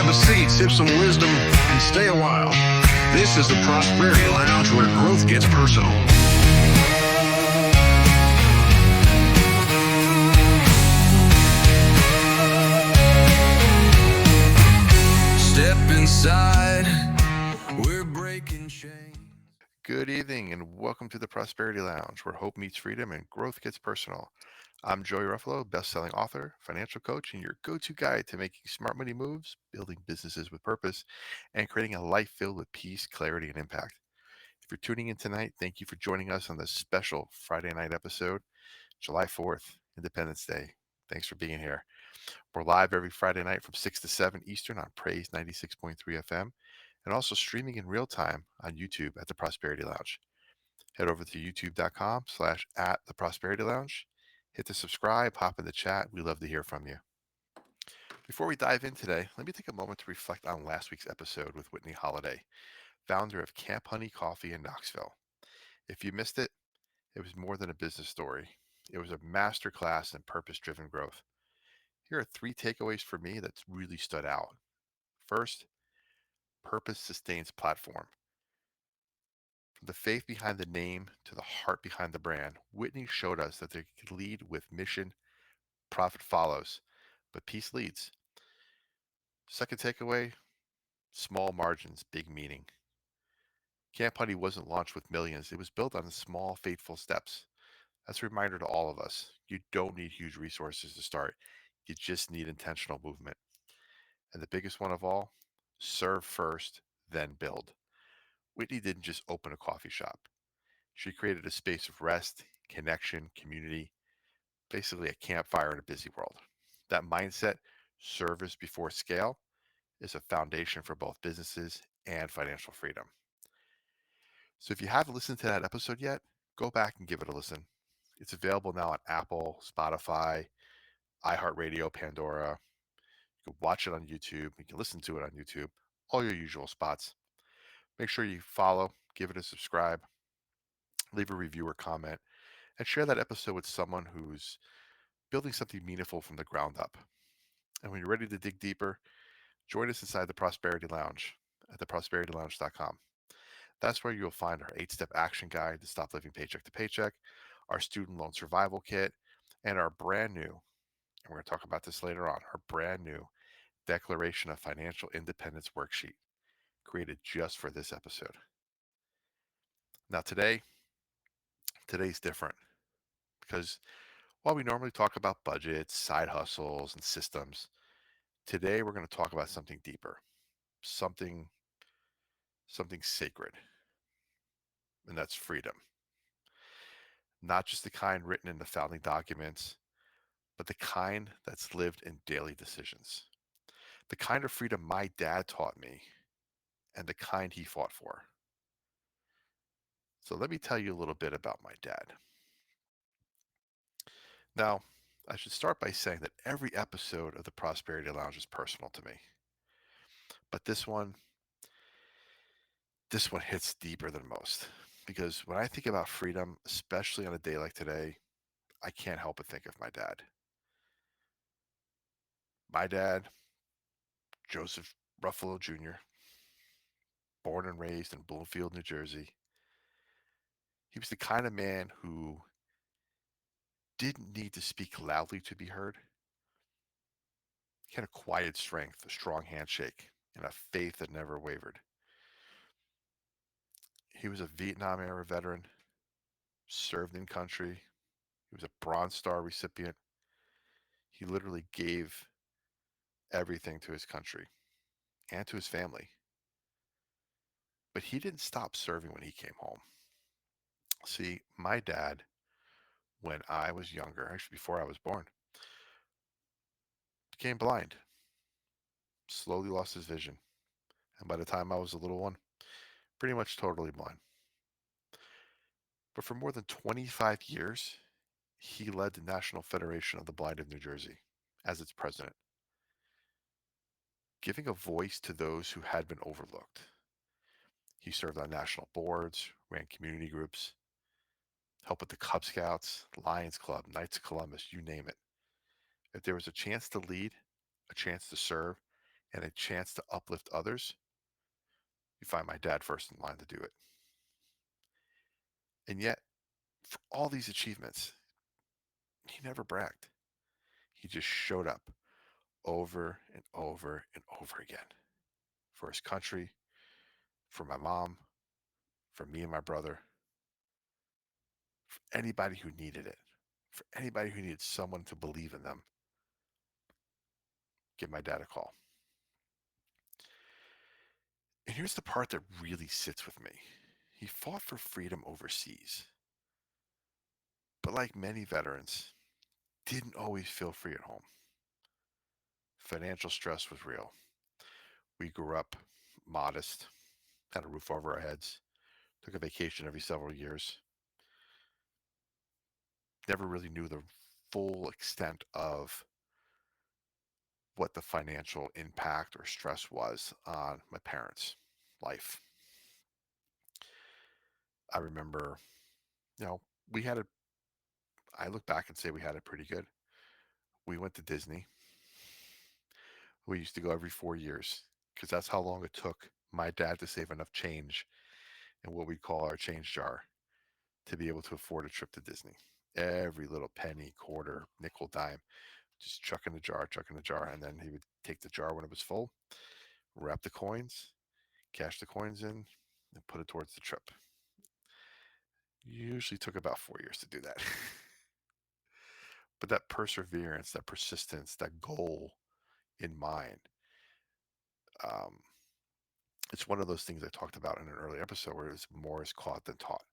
a seat, sip some wisdom, and stay a while. This is the Prosperity Lounge where growth gets personal. Step inside, we're breaking chains. Good evening and welcome to the Prosperity Lounge, where hope meets freedom and growth gets personal. I'm Joey Ruffalo, best-selling author, financial coach, and your go-to guide to making smart money moves, building businesses with purpose, and creating a life filled with peace, clarity, and impact. If you're tuning in tonight, thank you for joining us on this special Friday night episode, July 4th, Independence Day. Thanks for being here. We're live every Friday night from 6 to 7 Eastern on Praise 96.3 FM and also streaming in real time on YouTube at the Prosperity Lounge. Head over to youtube.com/ at the Prosperity Lounge. Hit the subscribe, hop in the chat. We love to hear from you. Before we dive in today, let me take a moment to reflect on last week's episode with Whitney Holiday, founder of Camp Honey Coffee in Knoxville. If you missed it, it was more than a business story. It was a masterclass in purpose-driven growth. Here are three takeaways for me that really stood out. First, purpose sustains platform. From the faith behind the name to the heart behind the brand, Whitney showed us that they could lead with mission, profit follows, but peace leads. Second takeaway, small margins, big meaning. Camp Honey wasn't launched with millions. It was built on small, faithful steps. That's a reminder to all of us. You don't need huge resources to start. You just need intentional movement. And the biggest one of all, serve first, then build. Whitney didn't just open a coffee shop. She created a space of rest, connection, community, basically a campfire in a busy world. That mindset, service before scale, is a foundation for both businesses and financial freedom. So if you haven't listened to that episode yet, go back and give it a listen. It's available now on Apple, Spotify, iHeartRadio, Pandora. You can watch it on YouTube. You can listen to it on YouTube, all your usual spots. Make sure you follow, give it a subscribe, leave a review or comment, and share that episode with someone who's building something meaningful from the ground up. And when you're ready to dig deeper, join us inside the Prosperity Lounge at theprosperitylounge.com. That's where you'll find our 8-step action guide to stop living paycheck to paycheck, our student loan survival kit, and our brand new, and we're going to talk about this later on, our brand new Declaration of Financial Independence worksheet created just for this episode. Now today's different because while we normally talk about budgets, side hustles, and systems, today we're going to talk about something deeper, something something sacred, and that's freedom. Not just the kind written in the founding documents, but the kind that's lived in daily decisions. The kind of freedom my dad taught me and the kind he fought for. So let me tell you a little bit about my dad. Now, I should start by saying that every episode of the Prosperity Lounge is personal to me. But this one hits deeper than most. Because when I think about freedom, especially on a day like today, I can't help but think of my dad. My dad, Joseph Ruffalo Jr., born and raised in Bloomfield, New Jersey. He was the kind of man who didn't need to speak loudly to be heard. He had a quiet strength, a strong handshake, and a faith that never wavered. He was a Vietnam era veteran, served in country. He was a Bronze Star recipient. He literally gave everything to his country and to his family. But he didn't stop serving when he came home. See, my dad, when I was younger, actually before I was born, became blind, slowly lost his vision. And by the time I was a little one, pretty much totally blind. But for more than 25 years, he led the National Federation of the Blind of New Jersey as its president, giving a voice to those who had been overlooked. He served on national boards, ran community groups, helped with the Cub Scouts, Lions Club, Knights of Columbus, you name it. If there was a chance to lead, a chance to serve, and a chance to uplift others, you find my dad first in line to do it. And yet, for all these achievements, he never bragged. He just showed up over and over and over again for his country, for my mom, for me and my brother, for anybody who needed it, for anybody who needed someone to believe in them. Give my dad a call. And here's the part that really sits with me. He fought for freedom overseas, but like many veterans, didn't always feel free at home. Financial stress was real. We grew up modest, had a roof over our heads, took a vacation every several years, never really knew the full extent of what the financial impact or stress was on my parents' life. I remember, you know, we had it, I look back and say we had it pretty good. We went to Disney. We used to go every 4 years because that's how long it took my dad to save enough change in what we call our change jar to be able to afford a trip to Disney. Every little penny, quarter, nickel, dime, just chuck in the jar, and then he would take the jar when it was full, wrap the coins, cash the coins in, and put it towards the trip. Usually took about 4 years to do that. But that perseverance, that persistence, that goal in mind, um, it's one of those things I talked about in an early episode where it's more is caught than taught.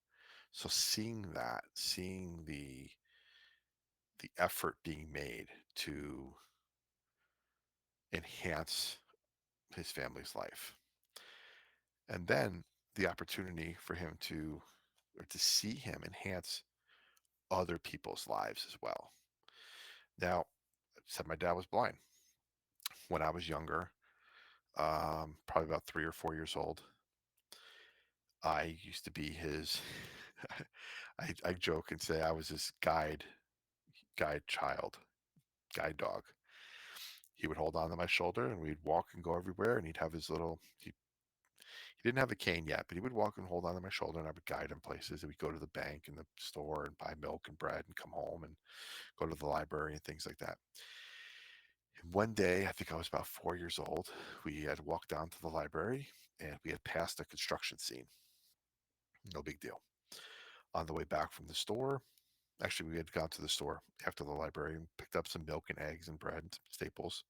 So seeing that, seeing the effort being made to enhance his family's life, and then the opportunity for him to or to see him enhance other people's lives as well. Now, I said my dad was blind when I was younger, probably about 3 or 4 years old. I used to be his. I joke and say I was his guide child, guide dog. He would hold on to my shoulder and we'd walk and go everywhere. And he'd have his little. He didn't have a cane yet, but he would walk and hold on to my shoulder, and I would guide him places. And we'd go to the bank and the store and buy milk and bread and come home and go to the library and things like that. And one day, I think I was about 4 years old, we had walked down to the library and we had passed a construction scene. No big deal. On the way back from the store, actually, we had gone to the store after the library and picked up some milk and eggs and bread and some staples.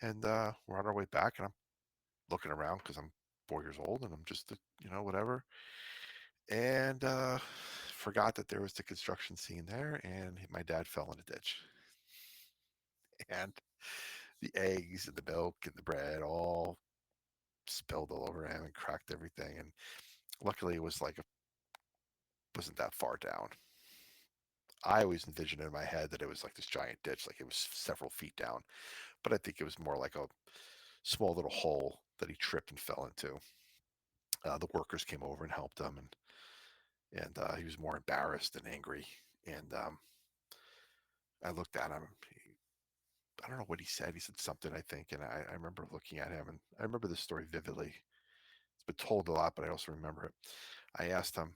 And we're on our way back, and I'm looking around because I'm 4 years old and I'm just, whatever. And forgot that there was the construction scene there, and my dad fell in a ditch. And the eggs and the milk and the bread all spilled all over him and cracked everything. And luckily, it was like, wasn't that far down. I always envisioned in my head that it was like this giant ditch, like it was several feet down. But I think it was more like a small little hole that he tripped and fell into. The workers came over and helped him, and he was more embarrassed and angry. And I looked at him. I don't know what he said. He said something, I think, and I remember looking at him, and I remember this story vividly. It's been told a lot, but I also remember it. I asked him,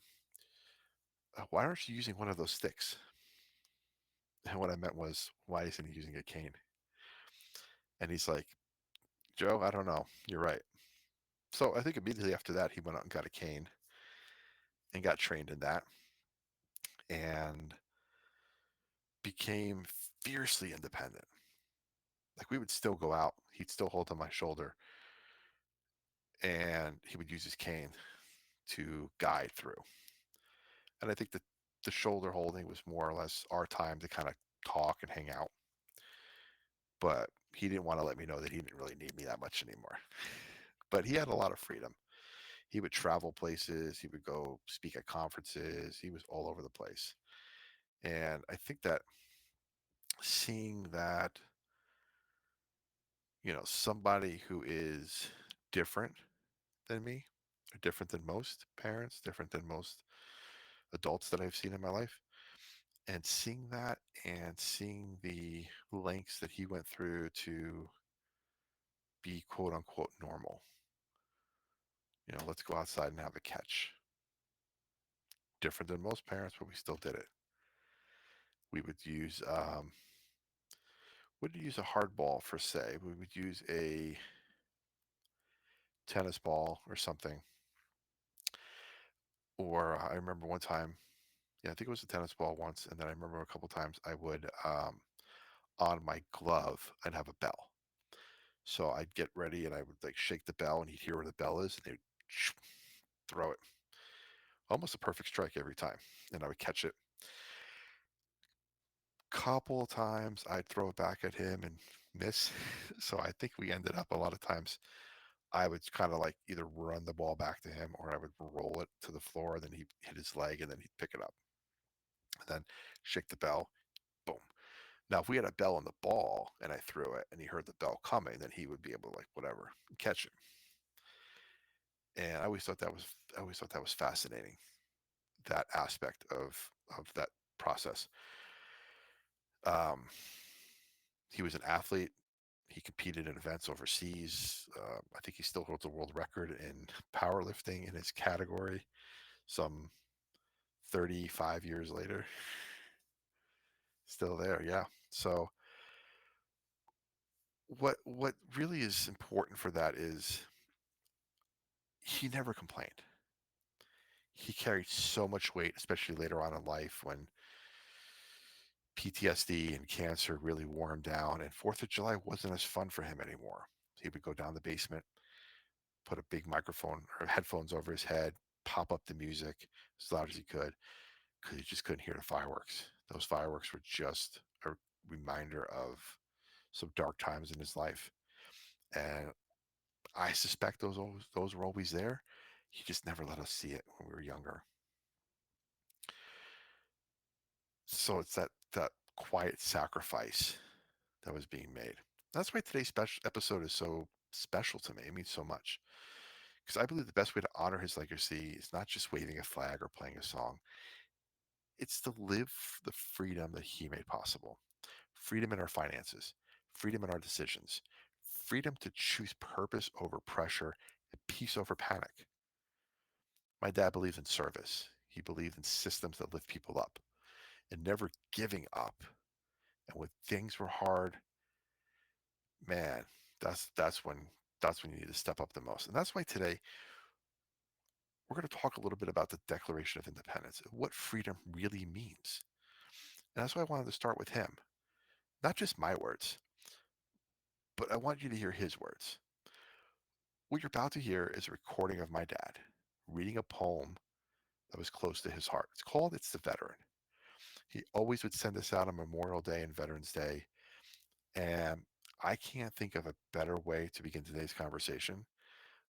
"Why aren't you using one of those sticks?" And what I meant was, "Why isn't he using a cane?" And he's like, "Joe, I don't know. You're right." So I think immediately after that, he went out and got a cane and got trained in that and became fiercely independent. Like we would still go out, he'd still hold on my shoulder, and he would use his cane to guide through. And I think that the shoulder holding was more or less our time to kind of talk and hang out. But he didn't want to let me know that he didn't really need me that much anymore. But he had a lot of freedom. He would travel places, he would go speak at conferences, he was all over the place. And I think that seeing that, somebody who is different than me, or different than most parents, different than most adults that I've seen in my life, and seeing that and seeing the lengths that he went through to be quote unquote normal. Let's go outside and have a catch. Different than most parents, but we still did it. We would use wouldn't use a hard ball for say. We would use a tennis ball or something. Or I remember one time, yeah, I think it was a tennis ball once, and then I remember a couple times I would on my glove I'd have a bell. So I'd get ready and I would like shake the bell, and he'd hear where the bell is, and they'd throw it. Almost a perfect strike every time, and I would catch it. Couple of times I'd throw it back at him and miss. So I think we ended up a lot of times I would kind of like either run the ball back to him or I would roll it to the floor. Then he'd hit his leg and then he'd pick it up and then shake the bell. Boom. Now, if we had a bell on the ball and I threw it and he heard the bell coming, then he would be able to like whatever catch it. And I always thought that was fascinating. That aspect of that process. Um, he was an athlete. He competed in events overseas. I think he still holds a world record in powerlifting in his category. Some 35 years later, still there. Yeah. So what really is important for that is he never complained. He carried so much weight, especially later on in life when PTSD and cancer really wore him down, and Fourth of July wasn't as fun for him anymore. He would go down the basement, put a big microphone or headphones over his head, pop up the music as loud as he could, because he just couldn't hear the fireworks. Those fireworks were just a reminder of some dark times in his life, and I suspect those were always there. He just never let us see it when we were younger. So it's that quiet sacrifice that was being made. That's why today's special episode is so special to me. It means so much because I believe the best way to honor his legacy is not just waving a flag or playing a song. It's to live the freedom that he made possible. Freedom in our finances, freedom in our decisions, freedom to choose purpose over pressure and peace over panic. My dad believed in service. He believed in systems that lift people up and never giving up. And when things were hard, man, that's when you need to step up the most. And that's why today we're going to talk a little bit about the Declaration of Independence, what freedom really means. And that's why I wanted to start with him. Not just my words, but I want you to hear his words. What you're about to hear is a recording of my dad reading a poem that was close to his heart. It's called It's the Veteran. He always would send this out on Memorial Day and Veterans Day. And I can't think of a better way to begin today's conversation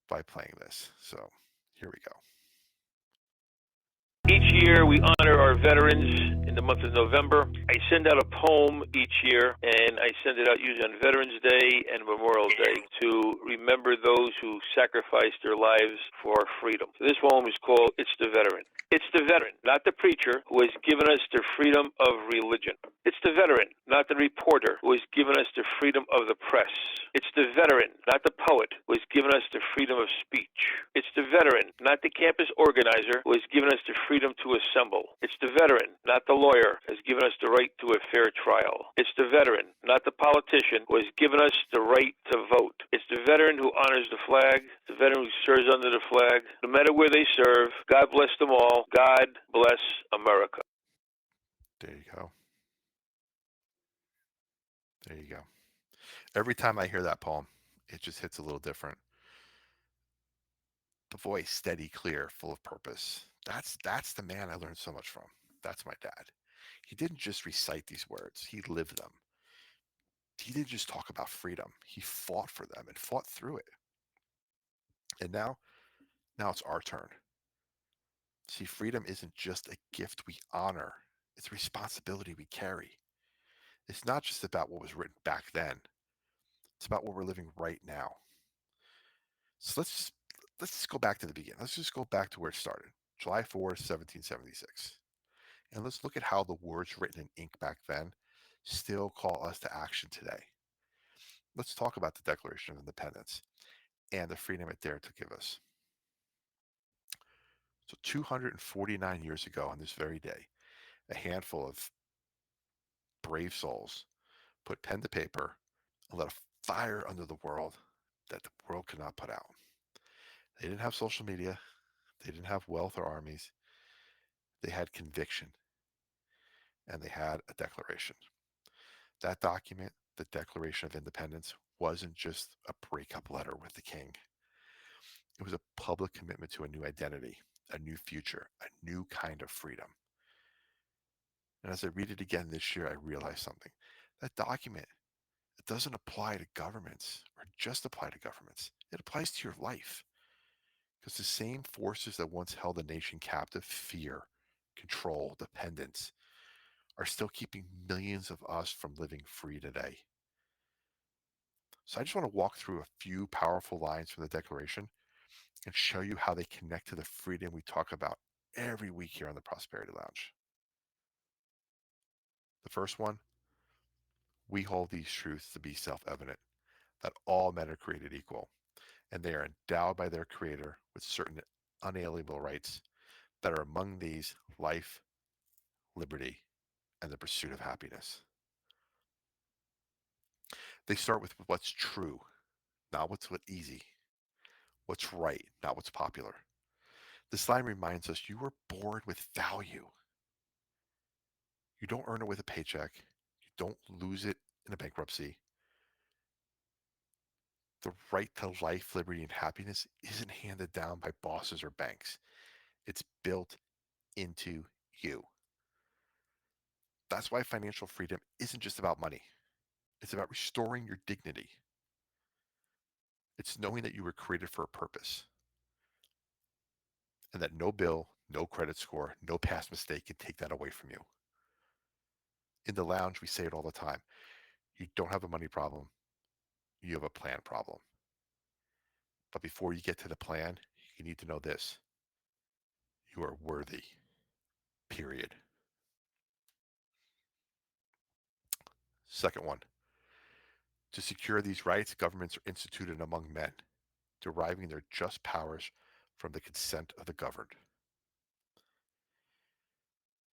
by playing this. So here we go. Each year, we honor our veterans in the month of November. I send out a poem each year, and I send it out usually on Veterans Day and Memorial Day to remember those who sacrificed their lives for our freedom. So this poem is called It's the Veteran. It's the veteran, not the preacher, who has given us the freedom of religion. It's the veteran, not the reporter, who has given us the freedom of the press. It's the veteran, not the poet, who has given us the freedom of speech. It's the veteran, not the campus organizer, who has given us the freedom to assemble. It's the veteran, not the lawyer, who has given us the right to a fair trial. It's the veteran, not the politician, who has given us the right to vote. It's the veteran who honors the flag, the veteran who serves under the flag. No matter where they serve, God bless them all. God bless America. There you go. There you go. Every time I hear that poem, it just hits a little different. The voice, steady, clear, full of purpose. That's the man I learned so much from. That's my dad. He didn't just recite these words, he lived them. He didn't just talk about freedom. He fought for them and fought through it. And now it's our turn. See, freedom isn't just a gift we honor. It's a responsibility we carry. It's not just about what was written back then. It's about what we're living right now. So let's just go back to the beginning. Let's just go back to where it started. July 4th, 1776. And let's look at how the words written in ink back then still call us to action today. let's talk about the Declaration of Independence and the freedom it dared to give us. So 249 years ago on this very day, a handful of brave souls put pen to paper and lit a fire under the world that the world could not put out. They didn't have social media. They didn't have wealth or armies. They had conviction, and they had a declaration. That document, the Declaration of Independence, wasn't just a breakup letter with the king. It was a public commitment to a new identity, a new future, a new kind of freedom. And as I read it again this year, I realized something. That document, it doesn't apply to governments or just apply to governments. It applies to your life. Because the same forces that once held a nation captive, fear, control, dependence, are still keeping millions of us from living free today. So I just want to walk through a few powerful lines from the Declaration and show you how they connect to the freedom we talk about every week here on the Prosperity Lounge. The first one, we hold these truths to be self-evident, that all men are created equal, and they are endowed by their Creator with certain unalienable rights that are among these life, liberty, and the pursuit of happiness. They start with what's true, not what's easy, what's right, not what's popular. This line reminds us you were born with value. You don't earn it with a paycheck. You don't lose it in a bankruptcy. The right to life, liberty, and happiness isn't handed down by bosses or banks. It's built into you. That's why financial freedom isn't just about money. It's about restoring your dignity. It's knowing that you were created for a purpose and that no bill, no credit score, no past mistake can take that away from you. In the lounge, we say it all the time. You don't have a money problem. You have a plan problem. But before you get to the plan, you need to know this. You are worthy, period. Second one, to secure these rights, governments are instituted among men, deriving their just powers from the consent of the governed.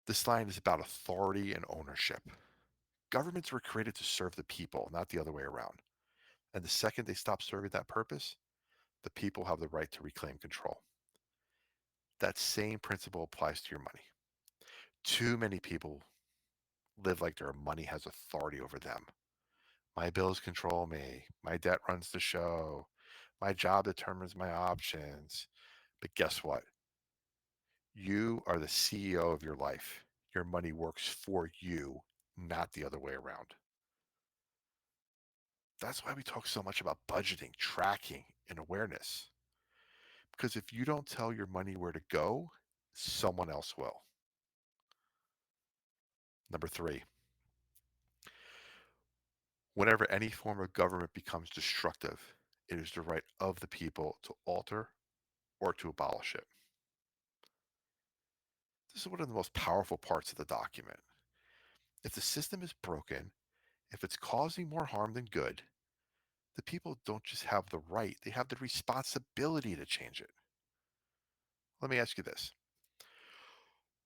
This line is about authority and ownership. Governments were created to serve the people, not the other way around. And the second they stop serving that purpose, the people have the right to reclaim control. That same principle applies to your money. Too many people live like their money has authority over them. My bills control me. My debt runs the show. My job determines my options. But guess what? You are the CEO of your life. Your money works for you, not the other way around. That's why we talk so much about budgeting, tracking, and awareness. Because if you don't tell your money where to go, someone else will. Number three, whenever any form of government becomes destructive, it is the right of the people to alter or to abolish it. This is one of the most powerful parts of the document. If the system is broken, if it's causing more harm than good, the people don't just have the right, they have the responsibility to change it. Let me ask you this.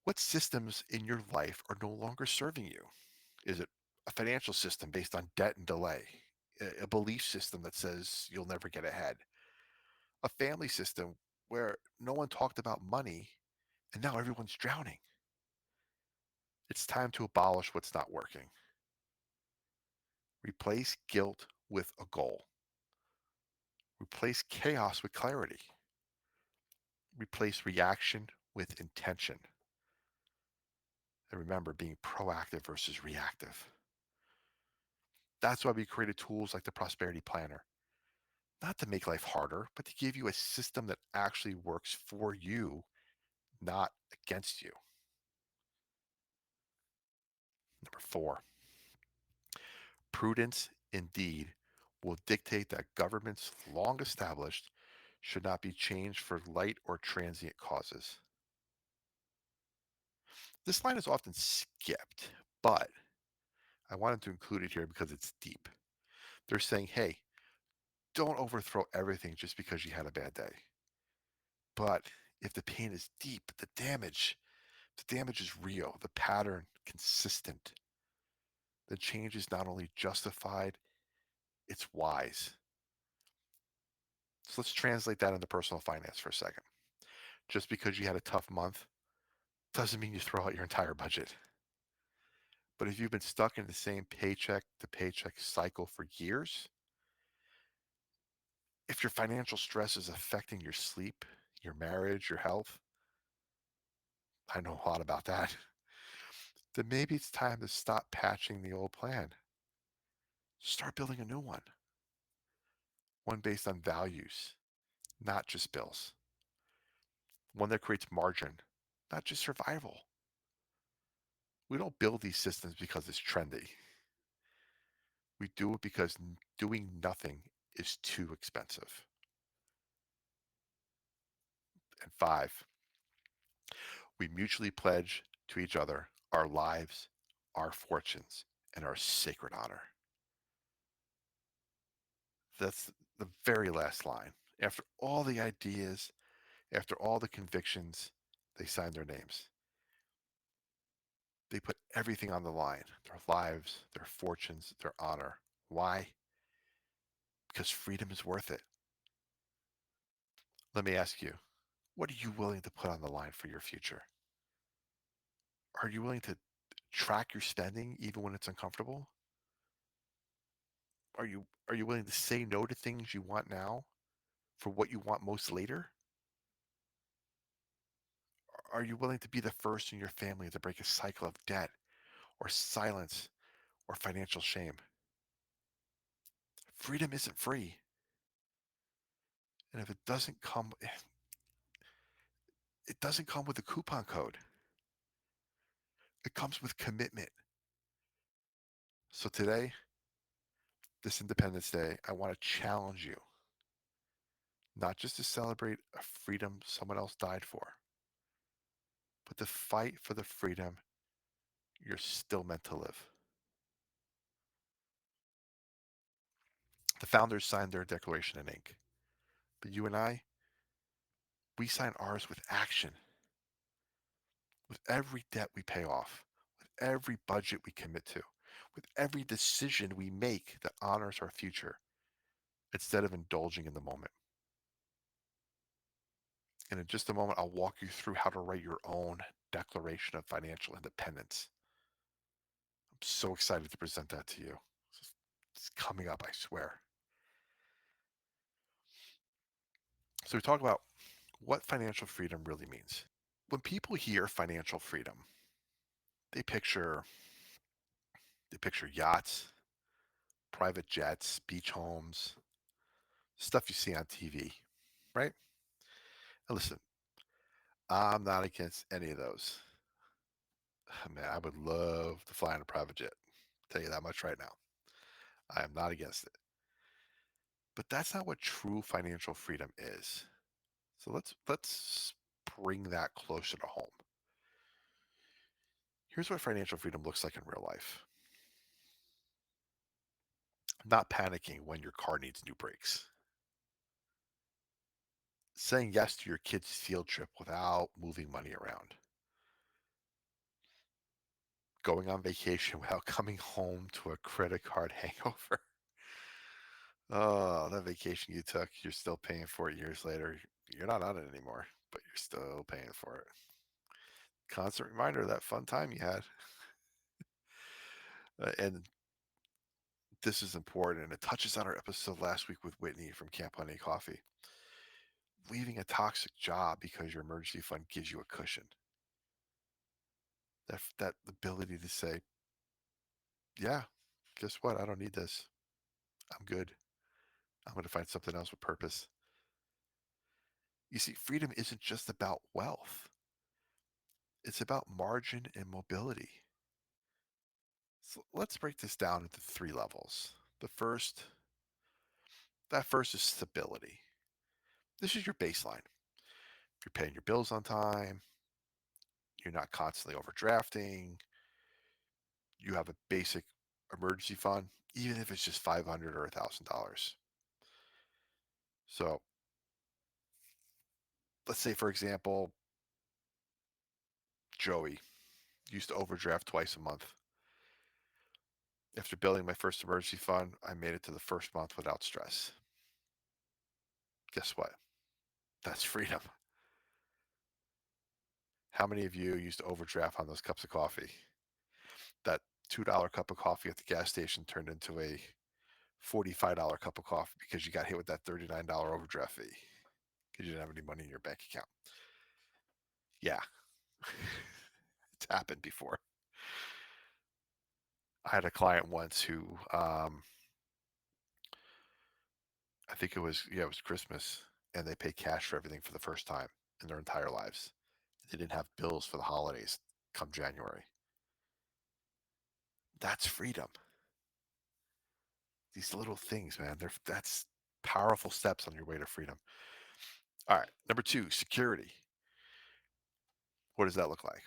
What systems in your life are no longer serving you? Is it a financial system based on debt and delay? A belief system that says you'll never get ahead? A family system where no one talked about money and now everyone's drowning? It's time to abolish what's not working. Replace guilt with a goal. Replace chaos with clarity. Replace reaction with intention. And remember, being proactive versus reactive. That's why we created tools like the Prosperity Planner, not to make life harder, but to give you a system that actually works for you, not against you. Number four, prudence indeed will dictate that governments long established should not be changed for light or transient causes. This line is often skipped, but I wanted to include it here because it's deep. They're saying, hey, don't overthrow everything just because you had a bad day. But if the pain is deep, the damage is real, the pattern consistent. The change is not only justified, it's wise. So let's translate that into personal finance for a second. Just because you had a tough month doesn't mean you throw out your entire budget. But if you've been stuck in the same paycheck to paycheck cycle for years, if your financial stress is affecting your sleep, your marriage, your health, I know a lot about that, then maybe it's time to stop patching the old plan. Start building a new one based on values, not just bills, one that creates margin, not just survival. We don't build these systems because it's trendy. We do it because doing nothing is too expensive. And 5, we mutually pledge to each other our lives, our fortunes, and our sacred honor. That's the very last line. After all the ideas, after all the convictions, they sign their names. They put everything on the line, their lives, their fortunes, their honor. Why? Because freedom is worth it. Let me ask you, what are you willing to put on the line for your future? Are you willing to track your spending even when it's uncomfortable? Are you willing to say no to things you want now for what you want most later? Are you willing to be the first in your family to break a cycle of debt or silence or financial shame? Freedom isn't free. And if it doesn't come with a coupon code. It comes with commitment. So today, this Independence Day, I want to challenge you not just to celebrate a freedom someone else died for, but to fight for the freedom you're still meant to live. The founders signed their declaration in ink, but you and I, we sign ours with action, with every debt we pay off, with every budget we commit to, with every decision we make that honors our future instead of indulging in the moment. And in just a moment, I'll walk you through how to write your own Declaration of Financial Independence. I'm so excited to present that to you. It's coming up, I swear. So we talk about what financial freedom really means. When people hear financial freedom, they picture they picture yachts, private jets, beach homes, stuff you see on TV, right? And listen, I'm not against any of those. Man, I would love to fly on a private jet. Tell you that much right now. I am not against it. But that's not what true financial freedom is. So let's bring that closer to home. Here's what financial freedom looks like in real life. Not panicking when your car needs new brakes. Saying yes to your kid's field trip without moving money around. Going on vacation without coming home to a credit card hangover. Oh, that vacation you took, you're still paying for it years later. You're not on it anymore, but you're still paying for it. Constant reminder of that fun time you had. And this is important, and it touches on our episode last week with Whitney from Camp Honey Coffee. Leaving a toxic job because your emergency fund gives you a cushion. That ability to say, yeah, guess what? I don't need this. I'm good. I'm going to find something else with purpose. You see, freedom isn't just about wealth. It's about margin and mobility. So let's break this down into 3 levels. That first is stability. This is your baseline. You're paying your bills on time. You're not constantly overdrafting. You have a basic emergency fund, even if it's just 500 or $1,000. So let's say, for example, Joey used to overdraft twice a month. After building my first emergency fund, I made it to the first month without stress. Guess what? That's freedom. How many of you used to overdraft on those cups of coffee? That $2 cup of coffee at the gas station turned into a $45 cup of coffee because you got hit with that $39 overdraft fee because you didn't have any money in your bank account. Yeah, it's happened before. I had a client once who, I think it was Christmas, and they paid cash for everything for the first time in their entire lives. They didn't have bills for the holidays come January. That's freedom. These little things, man, that's powerful steps on your way to freedom. All right, number 2, security. What does that look like?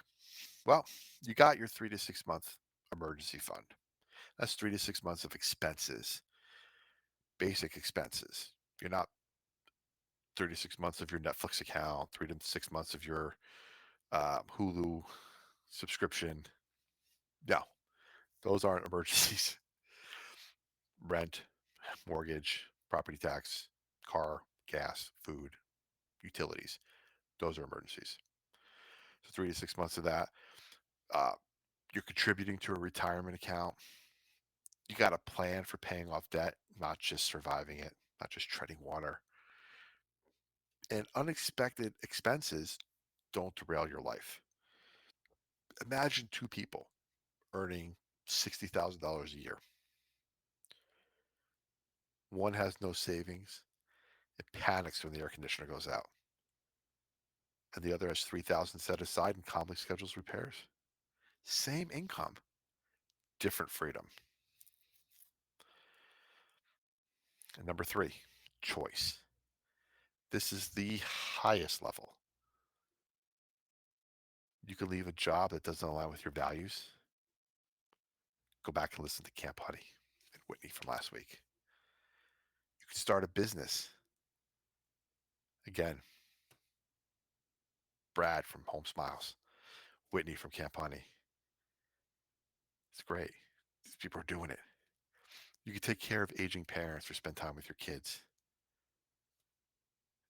Well, you got your 3 to 6 month emergency fund. That's 3 to 6 months of expenses, basic expenses. You're not 36 months of your Netflix account, 3 to 6 months of your Hulu subscription. No, those aren't emergencies. Rent, mortgage, property tax, car, gas, food, utilities. Those are emergencies. So 3 to 6 months of that. Uh, you're contributing to a retirement account. You got a plan for paying off debt, not just surviving it, not just treading water. And unexpected expenses don't derail your life. Imagine 2 people earning $60,000 a year. One has no savings. It panics when the air conditioner goes out. And the other has $3,000 set aside and calmly schedules repairs. Same income, different freedom. And number 3, choice. This is the highest level. You can leave a job that doesn't align with your values. Go back and listen to Camp Huddy and Whitney from last week. You can start a business. Again, Brad from Home Smiles, Whitney from Camp Honey. It's great. These people are doing it. You can take care of aging parents or spend time with your kids.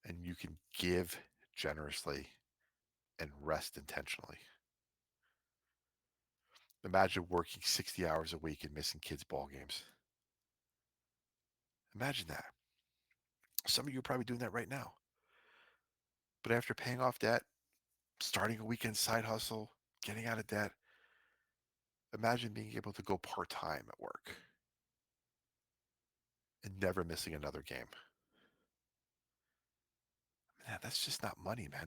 And you can give generously and rest intentionally. Imagine working 60 hours a week and missing kids' ball games. Imagine that. Some of you are probably doing that right now. But after paying off debt, starting a weekend side hustle, getting out of debt, imagine being able to go part-time at work and never missing another game. Man, that's just not money, man.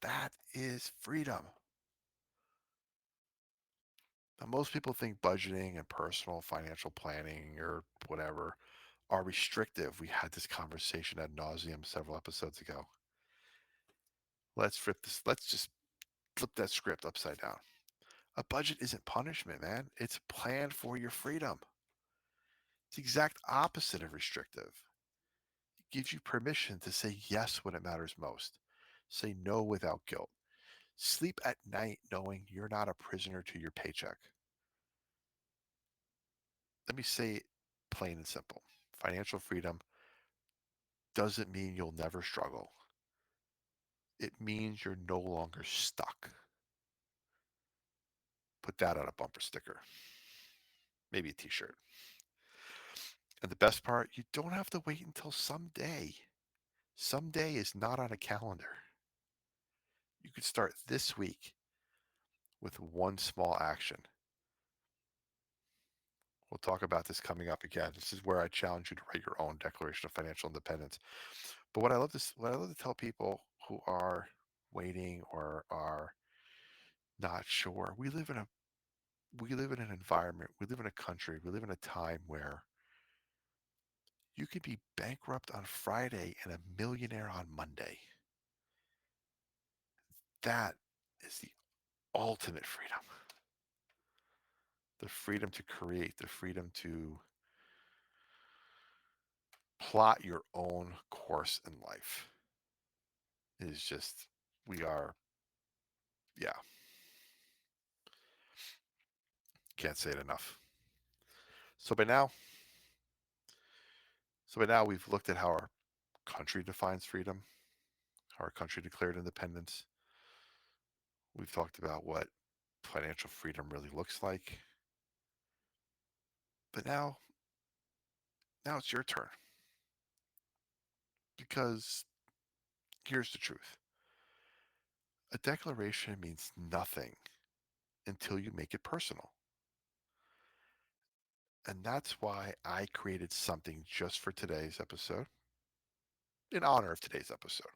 That is freedom. Now, most people think budgeting and personal financial planning or whatever are restrictive. We had this conversation ad nauseum several episodes ago. Let's just flip that script upside down. A budget isn't punishment, man. It's a plan for your freedom. It's the exact opposite of restrictive. It gives you permission to say yes when it matters most. Say no without guilt. Sleep at night knowing you're not a prisoner to your paycheck. Let me say it plain and simple. Financial freedom doesn't mean you'll never struggle. It means you're no longer stuck. Put that on a bumper sticker, maybe a t-shirt. And the best part, you don't have to wait until someday. Someday is not on a calendar. You could start this week with one small action. We'll talk about this coming up again. This is where I challenge you to write your own Declaration of Financial Independence. But what I love to tell people who are waiting or are not sure, we live in an environment, we live in a country, we live in a time where you could be bankrupt on Friday and a millionaire on Monday. That is the ultimate freedom. the freedom to create, the freedom to plot your own course in life is just, we are, yeah, can't say it enough. So by now, we've looked at how our country defines freedom, how our country declared independence. We've talked about what financial freedom really looks like. But now it's your turn. Because here's the truth. A declaration means nothing until you make it personal. And that's why I created something just for today's episode, in honor of today's episode.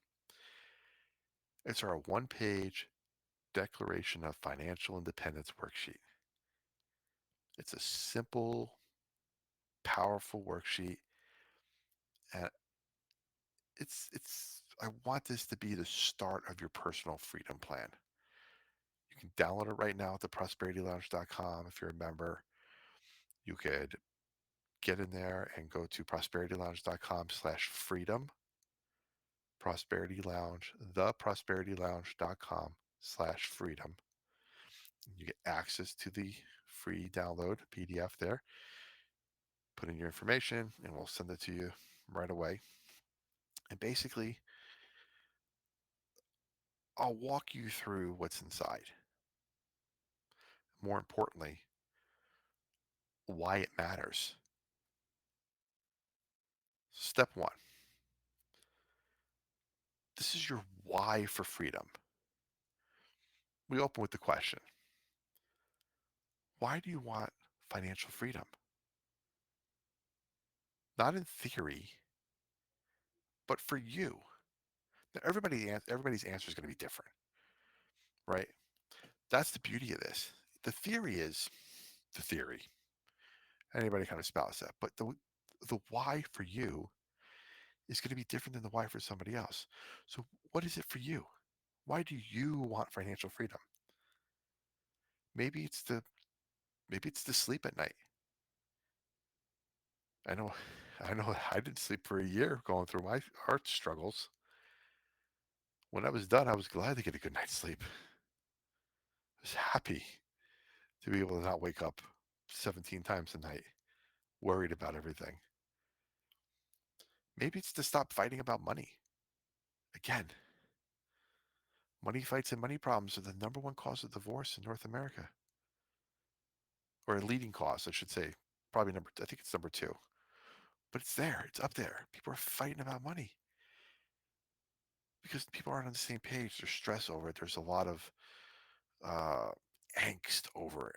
It's our one-page Declaration of Financial Independence worksheet. It's a simple, powerful worksheet. And I want this to be the start of your personal freedom plan. You can download it right now at theprosperitylounge.com. If you're a member, you could get in there and go to prosperitylounge.com/freedom, Prosperity Lounge, theprosperitylounge.com/freedom. You get access to the free download PDF there. Put in your information and we'll send it to you right away. And basically, I'll walk you through what's inside. More importantly, why it matters. Step one, this is your why for freedom. We open with the question, why do you want financial freedom? Not in theory, but for you. Now, everybody's answer is going to be different, right? That's the beauty of this. The theory is the theory. Anybody kind of spouse that, but the why for you is going to be different than the why for somebody else. So, what is it for you? Why do you want financial freedom? Maybe it's the sleep at night. I know, I didn't sleep for a year going through my heart struggles. When I was done, I was glad to get a good night's sleep. I was happy to be able to not wake up 17 times a night, worried about everything. Maybe it's to stop fighting about money. Again, money fights and money problems are the number one cause of divorce in North America, or a leading cause, I should say. Probably I think it's number two, but it's there. It's up there. People are fighting about money because people aren't on the same page. There's stress over it. There's a lot of uh, angst over it.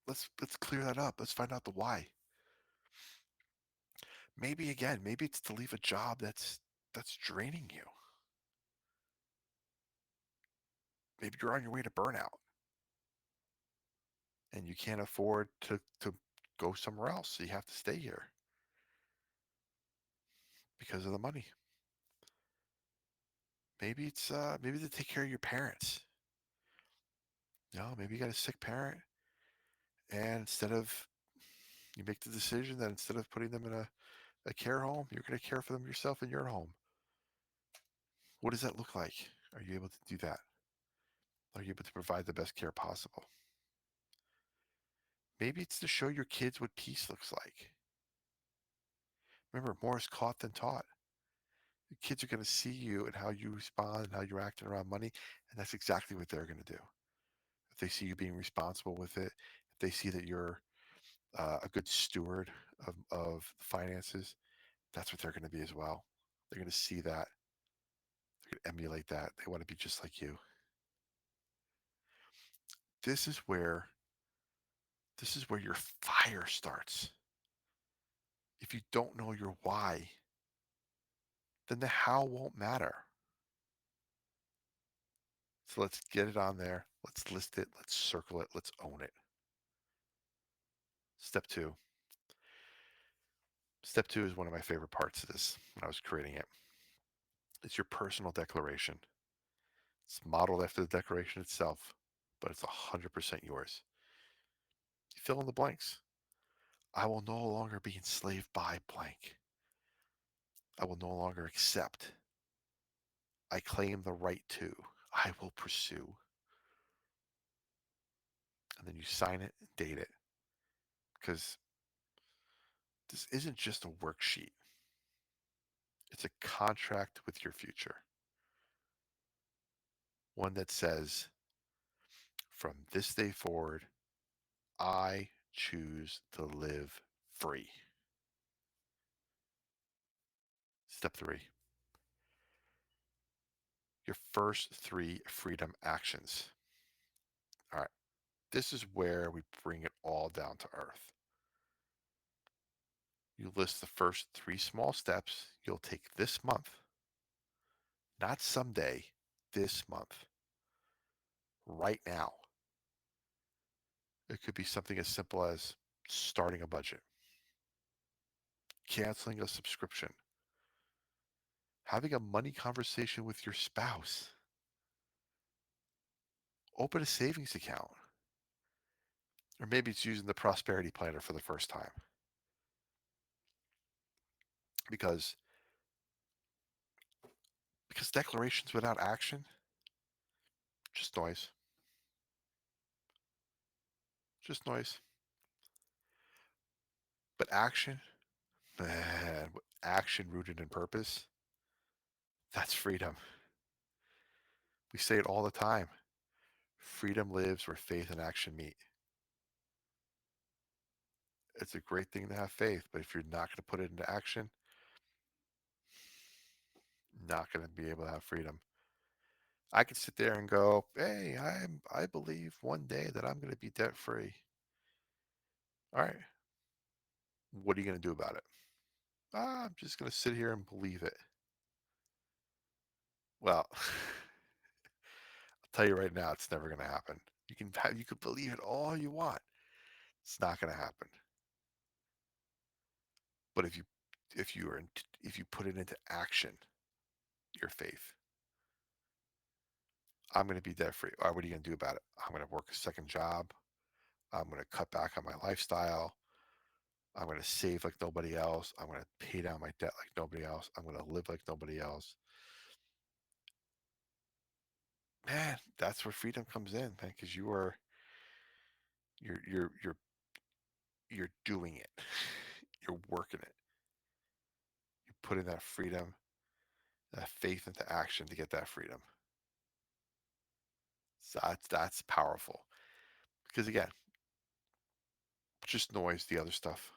Let's clear that up. Let's find out the why. Maybe it's to leave a job that's draining you. Maybe you're on your way to burnout and you can't afford to go somewhere else. So you have to stay here because of the money. Maybe it's maybe to take care of your parents. Maybe you got a sick parent, and you make the decision that instead of putting them in a care home, you're going to care for them yourself in your home. What does that look like? Are you able to do that? Are you able to provide the best care possible? Maybe it's to show your kids what peace looks like. Remember, more is caught than taught. The kids are going to see you and how you respond and how you're acting around money, and that's exactly what they're going to do. If they see you being responsible with it, if they see that you're a good steward of finances, that's what they're going to be as well. They're going to see that. They're going to emulate that. They want to be just like you. This is where your fire starts. If you don't know your why, then the how won't matter. So let's get it on there. Let's list it. Let's circle it. Let's own it. Step two. Step two is one of my favorite parts of this when I was creating it. It's your personal declaration. It's modeled after the declaration itself, but it's 100% yours. You fill in the blanks. I will no longer be enslaved by blank. I will no longer accept. I claim the right to. I will pursue. And then you sign it and date it. Because this isn't just a worksheet, it's a contract with your future. One that says, from this day forward, I choose to live free. Step 3, your first 3 freedom actions. All right, this is where we bring it all down to earth. You list the first 3 small steps you'll take this month, not someday, this month, right now. It could be something as simple as starting a budget, canceling a subscription, having a money conversation with your spouse, open a savings account, or maybe it's using the prosperity planner for the first time. Because declarations without action, just noise. Just noise. But action, man, action rooted in purpose, that's freedom. We say it all the time. Freedom lives where faith and action meet. It's a great thing to have faith, but if you're not going to put it into action, not going to be able to have freedom. I could sit there and go, hey, I believe one day that I'm going to be debt free. All right. What are you going to do about it? I'm just going to sit here and believe it. Well, I'll tell you right now, it's never going to happen. You could believe it all you want. It's not going to happen. But if you put it into action, your faith, I'm going to be debt free. All right, what are you going to do about it? I'm going to work a second job. I'm going to cut back on my lifestyle. I'm going to save like nobody else. I'm going to pay down my debt like nobody else. I'm going to live like nobody else. Man, that's where freedom comes in, man, because you're doing it. You're working it. You put in that freedom, that faith into action to get that freedom. So that's powerful. Because again, just noise, the other stuff.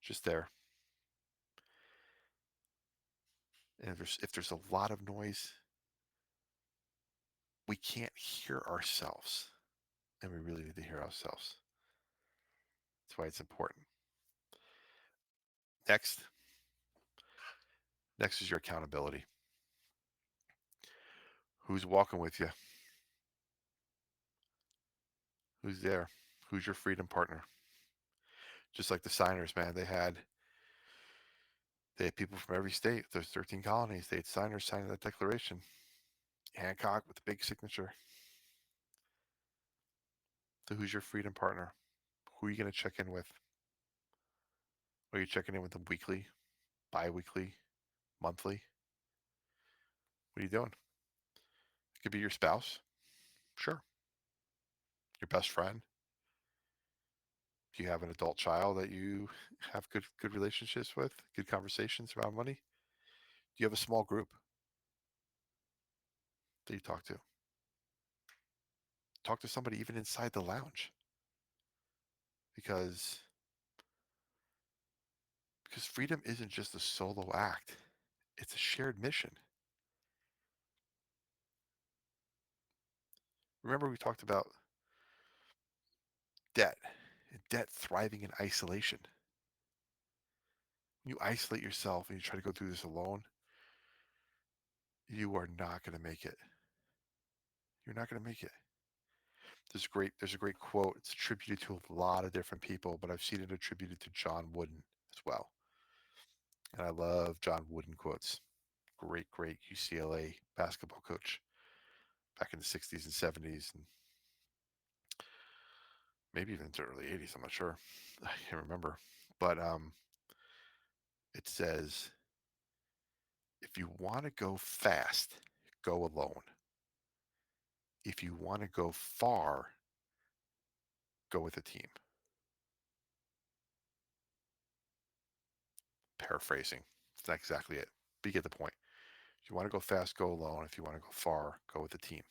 Just there. And if there's a lot of noise, we can't hear ourselves. And we really need to hear ourselves. That's why it's important. Next is your accountability. Who's walking with you? Who's there? Who's your freedom partner? Just like the signers, man, they had people from every state. There's 13 colonies. They had signers signing that declaration. Hancock with the big signature. So who's your freedom partner? Who are you going to check in with? Are you checking in with them weekly, bi-weekly, monthly? What are you doing? It could be your spouse. Sure. Your best friend. Do you have an adult child that you have good relationships with, good conversations around money? Do you have a small group that you talk to? Talk to somebody even inside the lounge. Because freedom isn't just a solo act. It's a shared mission. Remember we talked about debt thriving in isolation. You isolate yourself and you try to go through this alone, you are not going to make it. You're not going to make it. There's a great quote. It's attributed to a lot of different people, but I've seen it attributed to John Wooden as well. And I love John Wooden quotes. Great UCLA basketball coach. back in the 60s and 70s, and maybe even into the early 80s. I'm not sure. I can't remember. But it says, if you want to go fast, go alone. If you want to go far, go with a team. Paraphrasing. It's not exactly it, but you get the point. If you want to go fast, go alone. If you want to go far, go with a team.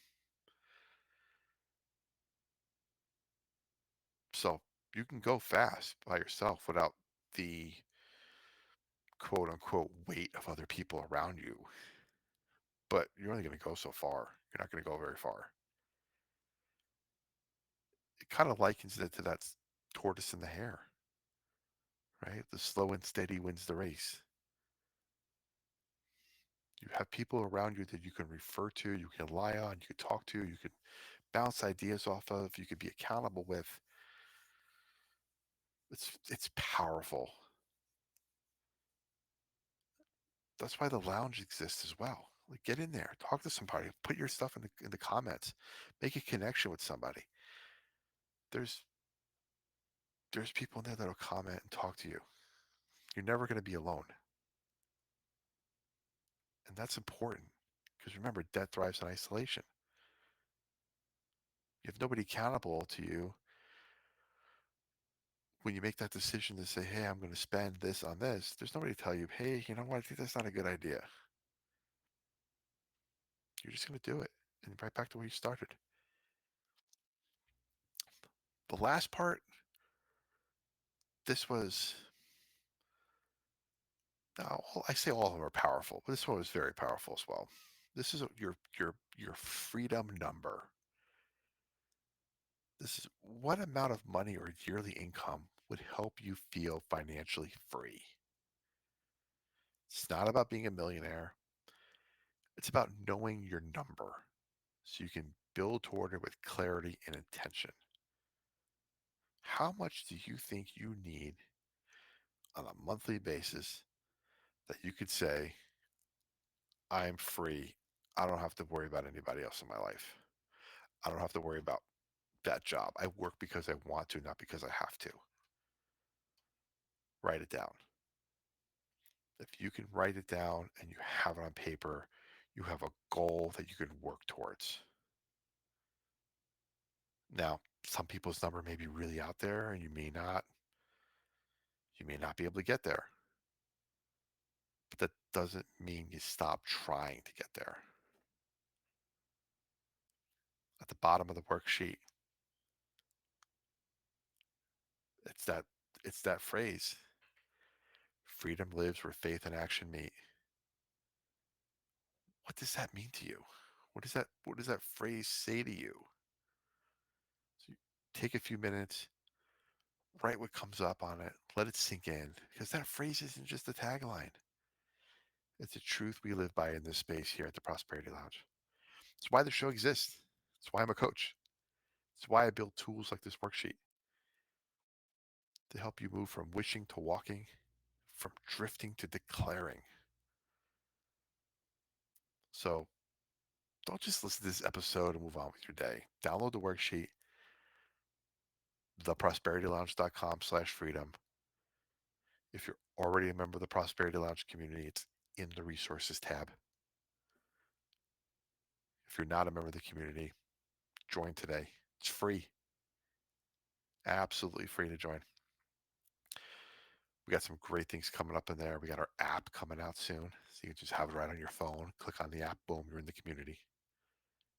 So you can go fast by yourself without the quote unquote weight of other people around you, but you're only going to go so far. You're not going to go very far. It kind of likens it to that tortoise and the hare, right? The slow and steady wins the race. You have people around you that you can refer to, you can rely on, you can talk to, you can bounce ideas off of, you can be accountable with. It's powerful. That's why the lounge exists as well. Like, get in there, talk to somebody, put your stuff in the comments, make a connection with somebody. There's there's people in there that'll comment and talk to you. You're never going to be alone. And that's important because remember, debt thrives in isolation. You have nobody accountable to you when you make that decision to say, hey, I'm going to spend this on this. There's nobody to tell you, hey, you know what? I think that's not a good idea. You're just going to do it. And right back to where you started. The last part, this was, now I say all of them are powerful, but this one was very powerful as well. This is your freedom number. This is what amount of money or yearly income would help you feel financially free. It's not about being a millionaire. It's about knowing your number so you can build toward it with clarity and intention. How much do you think you need on a monthly basis that you could say, I am free. I don't have to worry about anybody else in my life. I don't have to worry about that job. I work because I want to, not because I have to. Write it down. If you can write it down and you have it on paper, you have a goal that you can work towards. Now, some people's number may be really out there and you may not be able to get there. But that doesn't mean you stop trying to get there. At the bottom of the worksheet, it's that it's that phrase. Freedom lives where faith and action meet. What does that mean to you? What does that phrase say to you? So take a few minutes, write what comes up on it, let it sink in, because that phrase isn't just a tagline. It's a truth we live by in this space here at the Prosperity Lounge. It's why the show exists. It's why I'm a coach. It's why I build tools like this worksheet to help you move from wishing to walking, from drifting to declaring. So don't just listen to this episode and move on with your day. Download the worksheet, theprosperitylounge.com/freedom. If you're already a member of the Prosperity Lounge community, it's in the resources tab. If you're not a member of the community, join today. It's free. Absolutely free to join. We got some great things coming up in there. We got our app coming out soon. So you can just have it right on your phone. Click on the app, boom, you're in the community.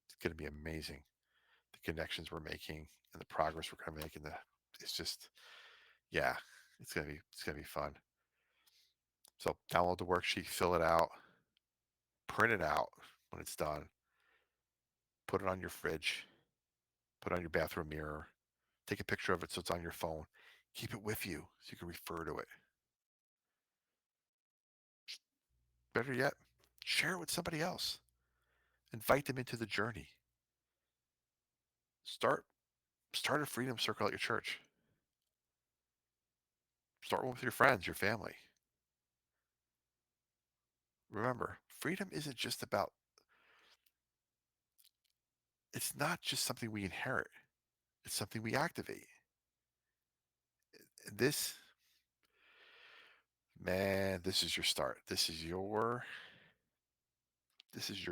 It's going to be amazing. The connections we're making and the progress we're going to make it's just, yeah, it's going to be fun. So download the worksheet, fill it out, print it out when it's done, put it on your fridge, put it on your bathroom mirror, take a picture of it so it's on your phone, keep it with you so you can refer to it. Better yet, share it with somebody else. Invite them into the journey. Start a freedom circle at your church. Start one with your friends, your family. Remember, freedom isn't just about it's not just something we inherit, it's something we activate. This, man, this is your start. This is your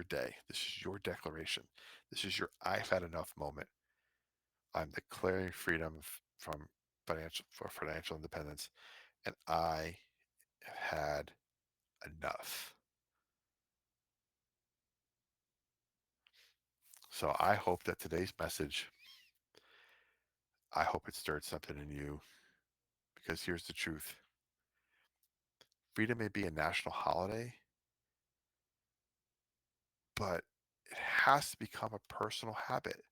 day. This is your declaration. This is your I've had enough moment. I'm declaring freedom from financial independence, and I have had enough. So I hope that today's message, I hope it stirred something in you, because here's the truth. Freedom may be a national holiday, but it has to become a personal habit.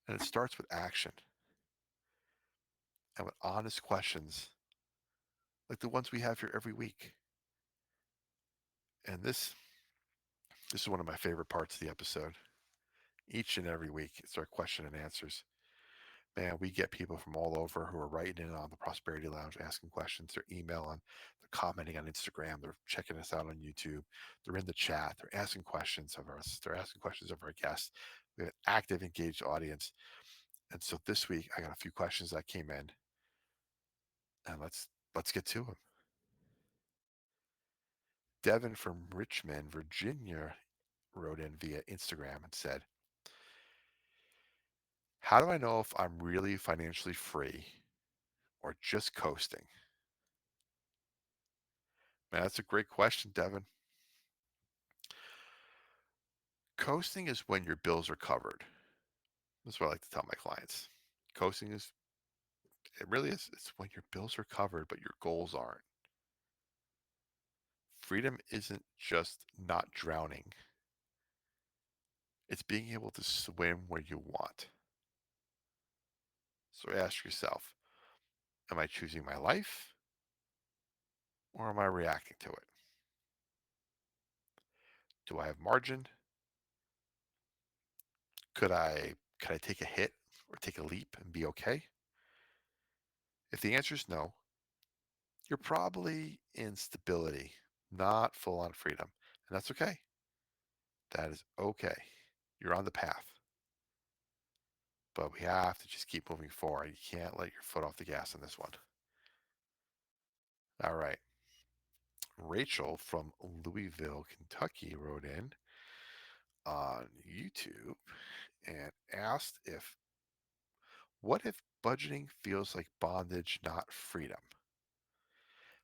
And it starts with action and with honest questions like the ones we have here every week. And this is one of my favorite parts of the episode. Each and every week, it's our question and answers. Man, we get people from all over who are writing in on the Prosperity Lounge, asking questions. They're emailing, they're commenting on Instagram, they're checking us out on YouTube, they're in the chat, they're asking questions of us, they're asking questions of our guests. We have an active, engaged audience. And so this week, I got a few questions that came in, and let's get to them. Devin from Richmond, Virginia, wrote in via Instagram and said, "How do I know if I'm really financially free or just coasting?" Man, that's a great question, Devin. Coasting is when your bills are covered. That's what I like to tell my clients. Coasting is, it really is, it's when your bills are covered, but your goals aren't. Freedom isn't just not drowning, it's being able to swim where you want. So ask yourself, am I choosing my life or am I reacting to it? Do I have margin? Could I take a hit or take a leap and be okay? If the answer is no, you're probably in stability, not full on freedom. And that's okay. That is okay. You're on the path. But we have to just keep moving forward. You can't let your foot off the gas on this one. All right. Rachel from Louisville, Kentucky wrote in on YouTube and asked what if budgeting feels like bondage, not freedom?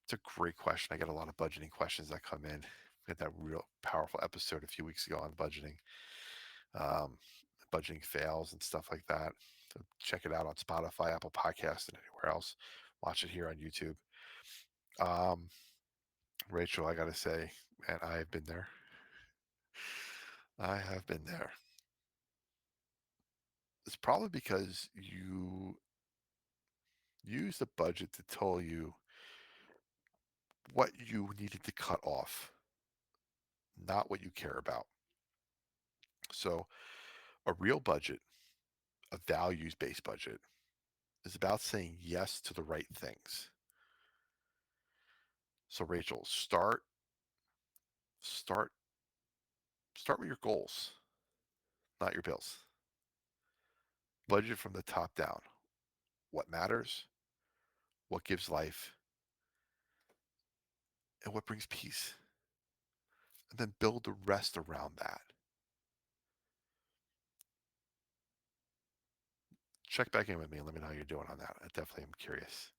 It's a great question. I get a lot of budgeting questions that come in. We had that real powerful episode a few weeks ago on um, budgeting fails and stuff like that. So check it out on Spotify, Apple Podcasts, and anywhere else. Watch it here on YouTube. Um, Rachel, I got to say, man, I have been there. I have been there. It's probably because you use the budget to tell you what you needed to cut off, not what you care about. So, a real budget, a values based budget, is about saying yes to the right things. So, Rachel, start, start with your goals, not your bills. Budget from the top down. What matters, what gives life, and what brings peace. And then build the rest around that. Check back in with me and let me know how you're doing on that. I definitely am curious.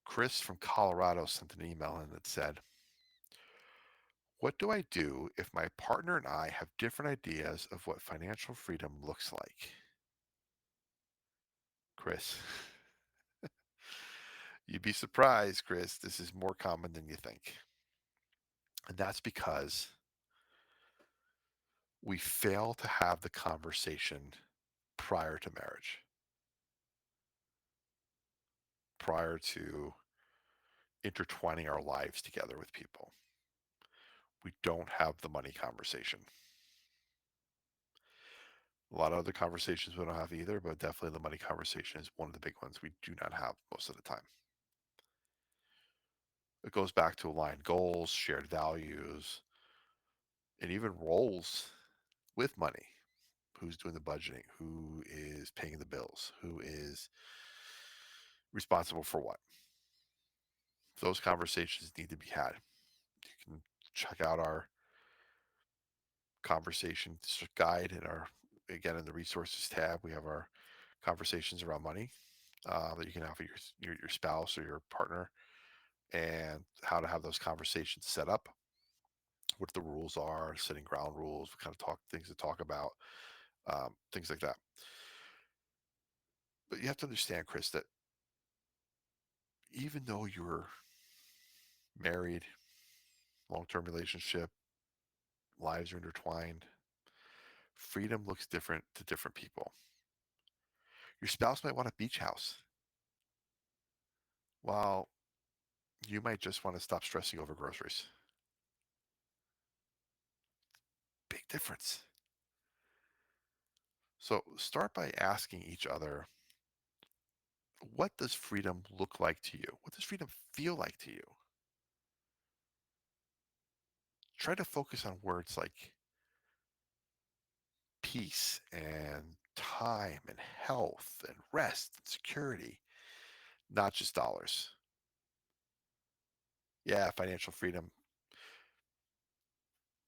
Chris from Colorado sent an email in that said, "What do I do if my partner and I have different ideas of what financial freedom looks like?" Chris, you'd be surprised, Chris. This is more common than you think. And that's because we fail to have the conversation prior to marriage, prior to intertwining our lives together with people. We don't have the money conversation. A lot of other conversations we don't have either, but definitely the money conversation is one of the big ones we do not have most of the time. It goes back to aligned goals, shared values, and even roles with money. Who's doing the budgeting? Who is paying the bills? Who is responsible for what? Those conversations need to be had. You can check out our conversation guide in our, again, in the resources tab. We have our conversations around money that you can have with your spouse or your partner, and how to have those conversations set up, what the rules are, setting ground rules, what kind of things to talk about, things like that. But you have to understand, Chris, that even though you're married, long-term relationship, lives are intertwined, freedom looks different to different people. Your spouse might want a beach house, while you might just want to stop stressing over groceries. Big difference. So start by asking each other, what does freedom look like to you? What does freedom feel like to you? Try to focus on words like peace and time and health and rest and security, not just dollars. Yeah, financial freedom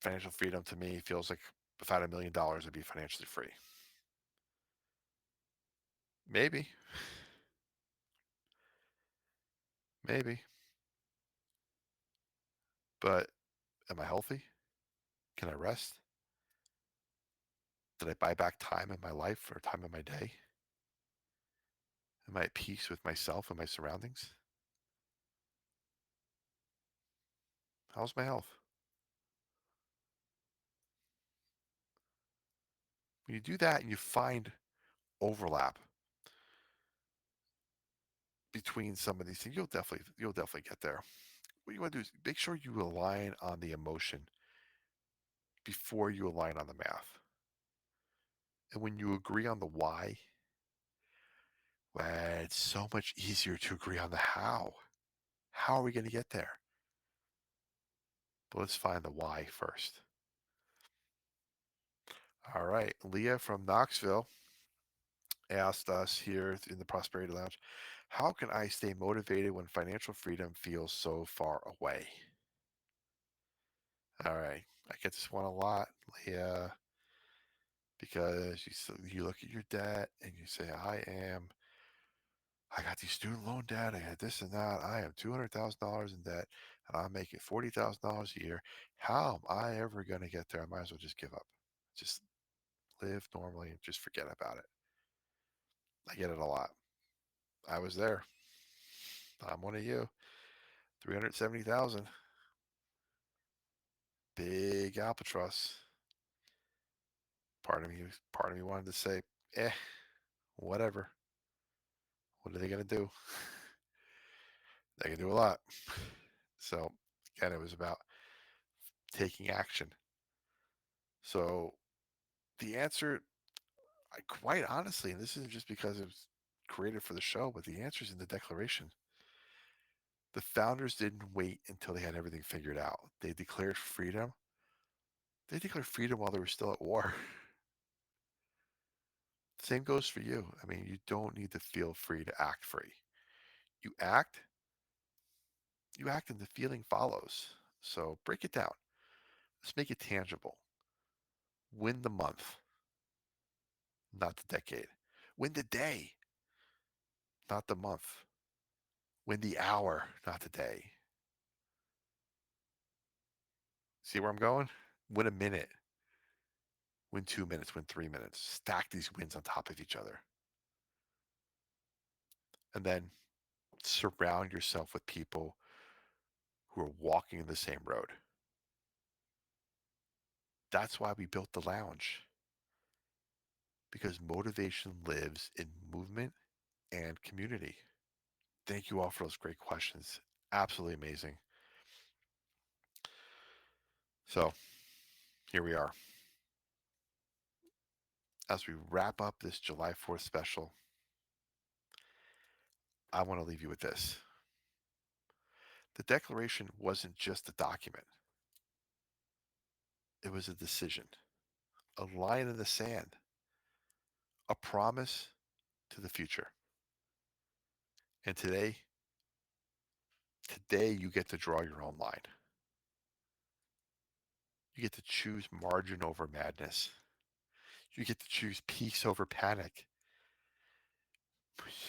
to me feels like if I had $1 million, I'd be financially free. Maybe, maybe, but am I healthy? Can I rest? Did I buy back time in my life or time in my day? Am I at peace with myself and my surroundings? How's my health? When you do that and you find overlap between some of these things, you'll definitely get there. What you want to do is make sure you align on the emotion before you align on the math. And when you agree on the why, well, it's so much easier to agree on the how. How are we going to get there? But let's find the why first. All right. Leah from Knoxville asked us here in the Prosperity Lounge, how can I stay motivated when financial freedom feels so far away? All right. I get this one a lot, Leah, because you look at your debt and you say, I got these student loan debt, I had this and that, I am $200,000 in debt, and I'm making $40,000 a year. How am I ever going to get there? I might as well just give up. Just live normally and just forget about it. I get it a lot. I was there. I'm one of you. 370,000. Big albatross. Part of me wanted to say, whatever. What are they going to do? They can do a lot. So again, it was about taking action. So the answer, quite honestly, and this isn't just because it was created for the show, but the answer is in the Declaration. The founders didn't wait until they had everything figured out. They declared freedom. They declared freedom while they were still at war. Same goes for you. I mean, you don't need to feel free to act free. You act, and the feeling follows. So break it down. Let's make it tangible. Win the month, not the decade. Win the day, not the month. Win the hour, not the day. See where I'm going? Win a minute. Win 2 minutes. Win 3 minutes. Stack these wins on top of each other. And then surround yourself with people who are walking the same road. That's why we built the lounge, because motivation lives in movement and community. Thank you all for those great questions. Absolutely amazing. So here we are. As we wrap up this July 4th special, I want to leave you with this. The Declaration wasn't just a document, It was a decision, a line in the sand, a promise to the future. And today you get to draw your own line. You get to choose margin over madness. You get to choose peace over panic.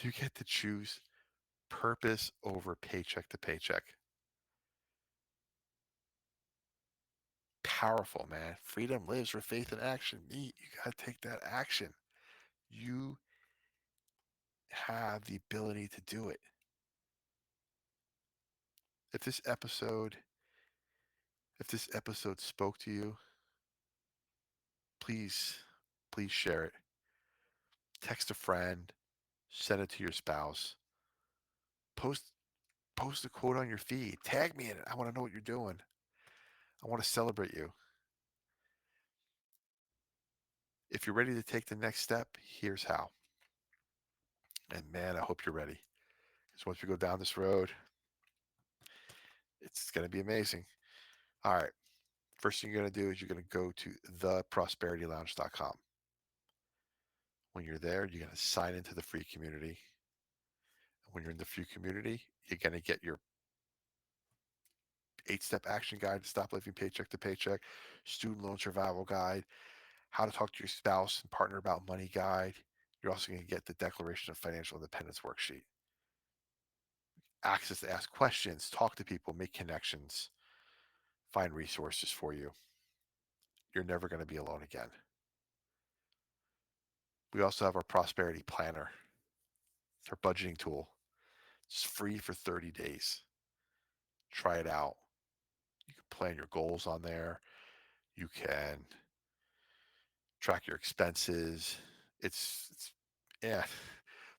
You get to choose purpose over paycheck to paycheck. Powerful, man. Freedom lives where faith and action meet. You got to take that action. You have the ability to do it. If this episode spoke to you, please share it. Text a friend, send it to your spouse. Post a quote on your feed. Tag me in it. I want to know what you're doing. I want to celebrate you. If you're ready to take the next step, here's how. And man, I hope you're ready. Because once we go down this road, it's going to be amazing. All right. First thing you're going to do is you're going to go to theprosperitylounge.com. When you're there, you're going to sign into the free community. When you're in the free community, you're going to get your 8-step action guide to stop living paycheck to paycheck, student loan survival guide, how to talk to your spouse and partner about money guide. You're also going to get the Declaration of Financial Independence worksheet. Access to ask questions, talk to people, make connections, find resources for you. You're never going to be alone again. We also have our Prosperity Planner. It's our budgeting tool. It's free for 30 days. Try it out. You can plan your goals on there. You can track your expenses. It's yeah.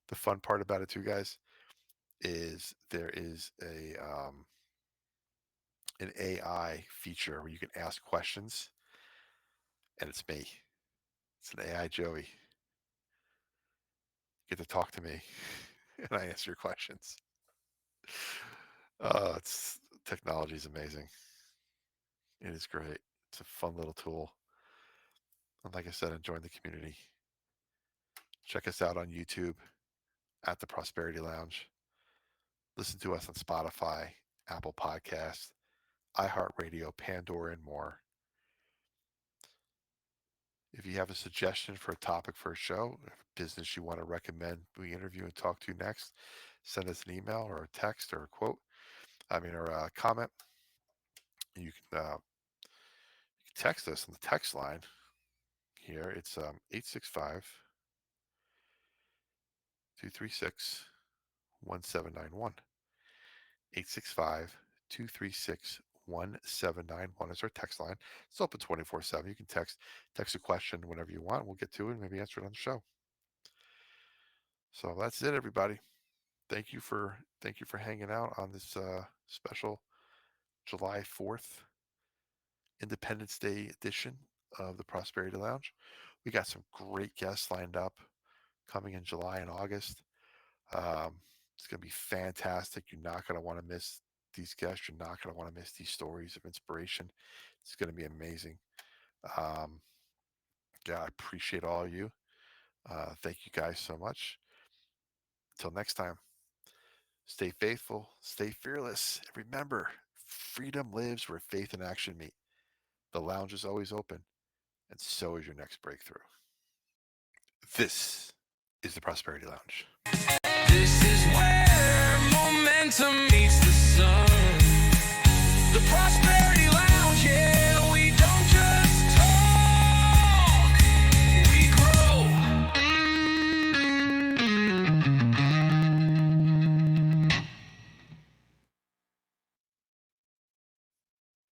The fun part about it too, guys, is there is an AI feature where you can ask questions, and it's me. It's an AI Joey. You get to talk to me, and I answer your questions. It's technology is amazing. It is great. It's a fun little tool. And like I said, enjoy the community. Check us out on YouTube at the Prosperity Lounge. Listen to us on Spotify, Apple Podcasts, iHeartRadio, Pandora, and more. If you have a suggestion for a topic for a show, a business you want to recommend we interview and talk to next, send us an email or a text or a quote. Or a comment. You can text us on the text line here. It's 865 236 1791. 865 236 1791 is our text line. It's open 24/7. You can text a question whenever you want. We'll get to it and maybe answer it on the show. So that's it, everybody. Thank you for hanging out on this special July 4th Independence Day edition of the Prosperity Lounge. We got some great guests lined up coming in July and August. It's going to be fantastic. You're not going to want to miss these guests. You're not going to want to miss these stories of inspiration. It's going to be amazing. Yeah, I appreciate all of you. Thank you guys so much. Until next time, stay faithful, stay fearless, and remember, freedom lives where faith and action meet. The lounge is always open, and so is your next breakthrough. This is the Prosperity Lounge. This is where momentum meets the sun. The prosperity